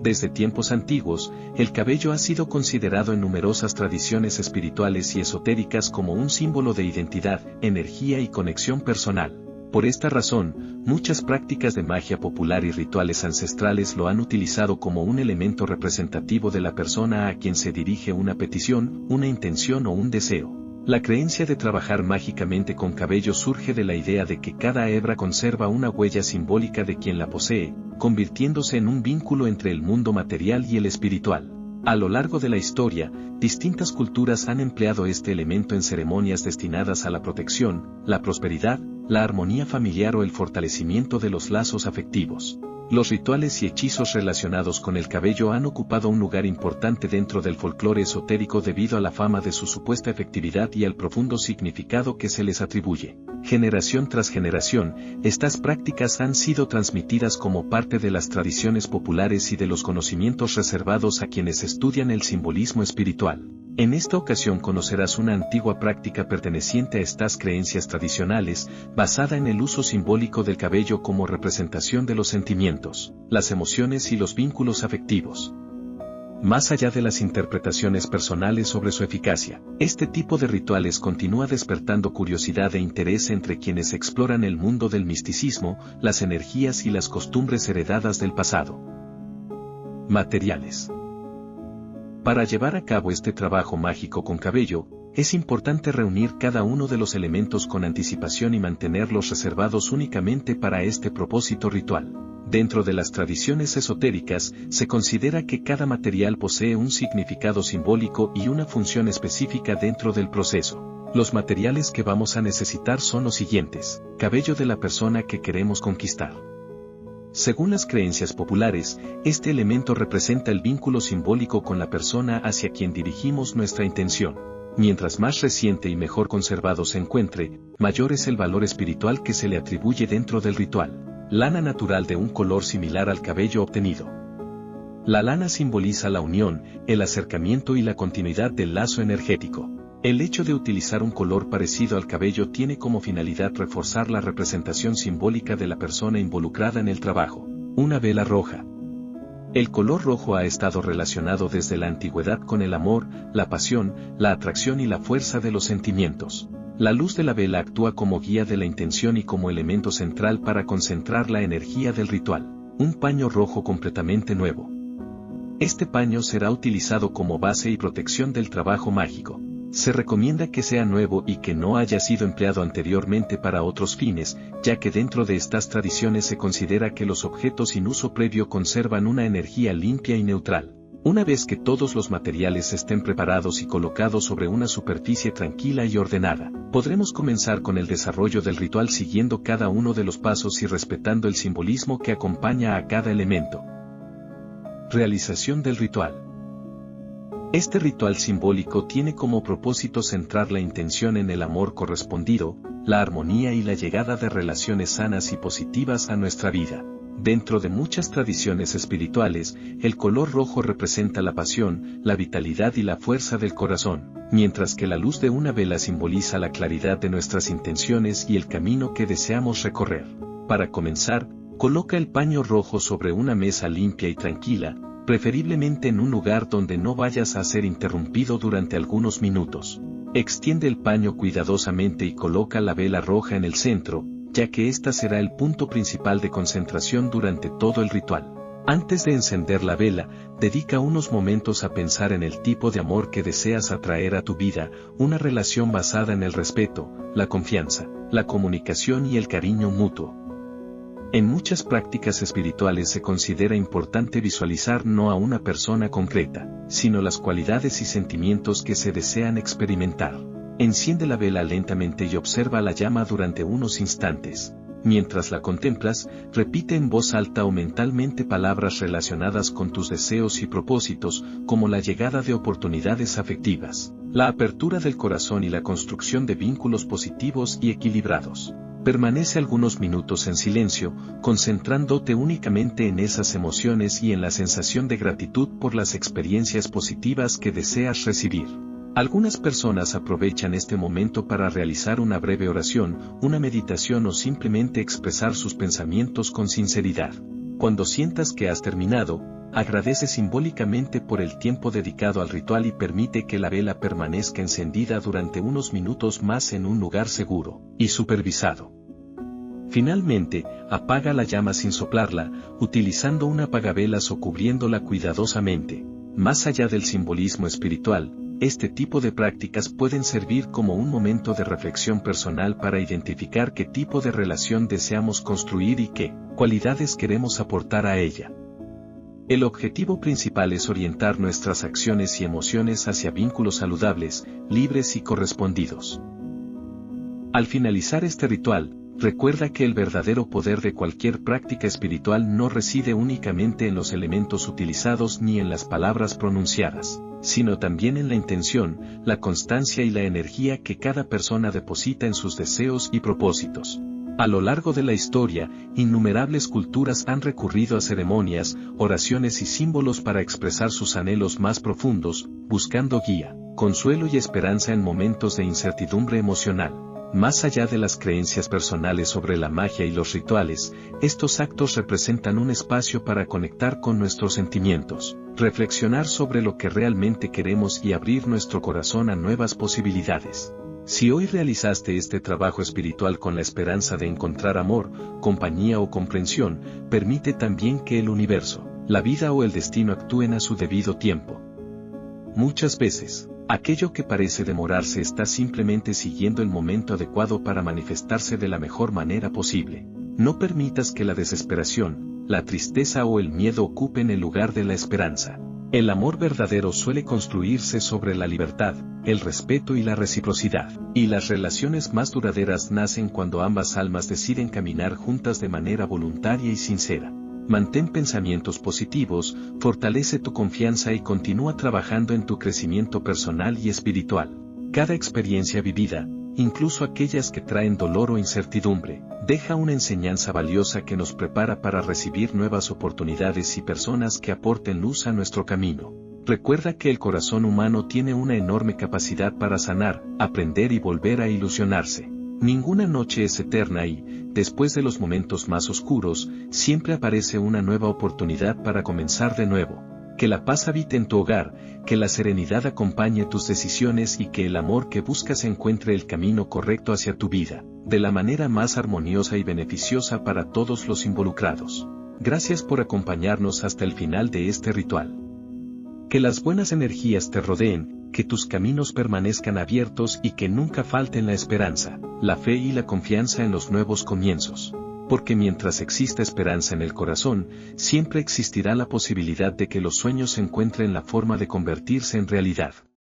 Desde tiempos antiguos, el cabello ha sido considerado en numerosas tradiciones espirituales y esotéricas como un símbolo de identidad, energía y conexión personal. Por esta razón, muchas prácticas de magia popular y rituales ancestrales lo han utilizado como un elemento representativo de la persona a quien se dirige una petición, una intención o un deseo. La creencia de trabajar mágicamente con cabello surge de la idea de que cada hebra conserva una huella simbólica de quien la posee, convirtiéndose en un vínculo entre el mundo material y el espiritual. A lo largo de la historia, distintas culturas han empleado este elemento en ceremonias destinadas a la protección, la prosperidad, la armonía familiar o el fortalecimiento de los lazos afectivos. Los rituales y hechizos relacionados con el cabello han ocupado un lugar importante dentro del folclore esotérico debido a la fama de su supuesta efectividad y al profundo significado que se les atribuye. Generación tras generación, estas prácticas han sido transmitidas como parte de las tradiciones populares y de los conocimientos reservados a quienes estudian el simbolismo espiritual. En esta ocasión conocerás una antigua práctica perteneciente a estas creencias tradicionales, basada en el uso simbólico del cabello como representación de los sentimientos, las emociones y los vínculos afectivos. Más allá de las interpretaciones personales sobre su eficacia, este tipo de rituales continúa despertando curiosidad e interés entre quienes exploran el mundo del misticismo, las energías y las costumbres heredadas del pasado. Materiales. Para llevar a cabo este trabajo mágico con cabello, es importante reunir cada uno de los elementos con anticipación y mantenerlos reservados únicamente para este propósito ritual. Dentro de las tradiciones esotéricas, se considera que cada material posee un significado simbólico y una función específica dentro del proceso. Los materiales que vamos a necesitar son los siguientes: cabello de la persona que queremos conquistar. Según las creencias populares, este elemento representa el vínculo simbólico con la persona hacia quien dirigimos nuestra intención. Mientras más reciente y mejor conservado se encuentre, mayor es el valor espiritual que se le atribuye dentro del ritual. Lana natural de un color similar al cabello obtenido. La lana simboliza la unión, el acercamiento y la continuidad del lazo energético. El hecho de utilizar un color parecido al cabello tiene como finalidad reforzar la representación simbólica de la persona involucrada en el trabajo. Una vela roja. El color rojo ha estado relacionado desde la antigüedad con el amor, la pasión, la atracción y la fuerza de los sentimientos. La luz de la vela actúa como guía de la intención y como elemento central para concentrar la energía del ritual. Un paño rojo completamente nuevo. Este paño será utilizado como base y protección del trabajo mágico. Se recomienda que sea nuevo y que no haya sido empleado anteriormente para otros fines, ya que dentro de estas tradiciones se considera que los objetos sin uso previo conservan una energía limpia y neutral. Una vez que todos los materiales estén preparados y colocados sobre una superficie tranquila y ordenada, podremos comenzar con el desarrollo del ritual siguiendo cada uno de los pasos y respetando el simbolismo que acompaña a cada elemento. Realización del ritual. Este ritual simbólico tiene como propósito centrar la intención en el amor correspondido, la armonía y la llegada de relaciones sanas y positivas a nuestra vida. Dentro de muchas tradiciones espirituales, el color rojo representa la pasión, la vitalidad y la fuerza del corazón, mientras que la luz de una vela simboliza la claridad de nuestras intenciones y el camino que deseamos recorrer. Para comenzar, coloca el paño rojo sobre una mesa limpia y tranquila, preferiblemente en un lugar donde no vayas a ser interrumpido durante algunos minutos. Extiende el paño cuidadosamente y coloca la vela roja en el centro, ya que esta será el punto principal de concentración durante todo el ritual. Antes de encender la vela, dedica unos momentos a pensar en el tipo de amor que deseas atraer a tu vida, una relación basada en el respeto, la confianza, la comunicación y el cariño mutuo. En muchas prácticas espirituales se considera importante visualizar no a una persona concreta, sino las cualidades y sentimientos que se desean experimentar. Enciende la vela lentamente y observa la llama durante unos instantes. Mientras la contemplas, repite en voz alta o mentalmente palabras relacionadas con tus deseos y propósitos, como la llegada de oportunidades afectivas, la apertura del corazón y la construcción de vínculos positivos y equilibrados. Permanece algunos minutos en silencio, concentrándote únicamente en esas emociones y en la sensación de gratitud por las experiencias positivas que deseas recibir. Algunas personas aprovechan este momento para realizar una breve oración, una meditación o simplemente expresar sus pensamientos con sinceridad. Cuando sientas que has terminado, agradece simbólicamente por el tiempo dedicado al ritual y permite que la vela permanezca encendida durante unos minutos más en un lugar seguro y supervisado. Finalmente, apaga la llama sin soplarla, utilizando un apagavelas o cubriéndola cuidadosamente. Más allá del simbolismo espiritual, este tipo de prácticas pueden servir como un momento de reflexión personal para identificar qué tipo de relación deseamos construir y qué cualidades queremos aportar a ella. El objetivo principal es orientar nuestras acciones y emociones hacia vínculos saludables, libres y correspondidos. Al finalizar este ritual, recuerda que el verdadero poder de cualquier práctica espiritual no reside únicamente en los elementos utilizados ni en las palabras pronunciadas, sino también en la intención, la constancia y la energía que cada persona deposita en sus deseos y propósitos. A lo largo de la historia, innumerables culturas han recurrido a ceremonias, oraciones y símbolos para expresar sus anhelos más profundos, buscando guía, consuelo y esperanza en momentos de incertidumbre emocional. Más allá de las creencias personales sobre la magia y los rituales, estos actos representan un espacio para conectar con nuestros sentimientos, reflexionar sobre lo que realmente queremos y abrir nuestro corazón a nuevas posibilidades. Si hoy realizaste este trabajo espiritual con la esperanza de encontrar amor, compañía o comprensión, permite también que el universo, la vida o el destino actúen a su debido tiempo. Muchas veces, aquello que parece demorarse está simplemente siguiendo el momento adecuado para manifestarse de la mejor manera posible. No permitas que la desesperación, la tristeza o el miedo ocupen el lugar de la esperanza. El amor verdadero suele construirse sobre la libertad, el respeto y la reciprocidad, y las relaciones más duraderas nacen cuando ambas almas deciden caminar juntas de manera voluntaria y sincera. Mantén pensamientos positivos, fortalece tu confianza y continúa trabajando en tu crecimiento personal y espiritual. Cada experiencia vivida, incluso aquellas que traen dolor o incertidumbre, deja una enseñanza valiosa que nos prepara para recibir nuevas oportunidades y personas que aporten luz a nuestro camino. Recuerda que el corazón humano tiene una enorme capacidad para sanar, aprender y volver a ilusionarse. Ninguna noche es eterna y, después de los momentos más oscuros, siempre aparece una nueva oportunidad para comenzar de nuevo. Que la paz habite en tu hogar, que la serenidad acompañe tus decisiones y que el amor que buscas encuentre el camino correcto hacia tu vida, de la manera más armoniosa y beneficiosa para todos los involucrados. Gracias por acompañarnos hasta el final de este ritual. Que las buenas energías te rodeen, que tus caminos permanezcan abiertos y que nunca falten la esperanza, la fe y la confianza en los nuevos comienzos. Porque mientras exista esperanza en el corazón, siempre existirá la posibilidad de que los sueños encuentren la forma de convertirse en realidad.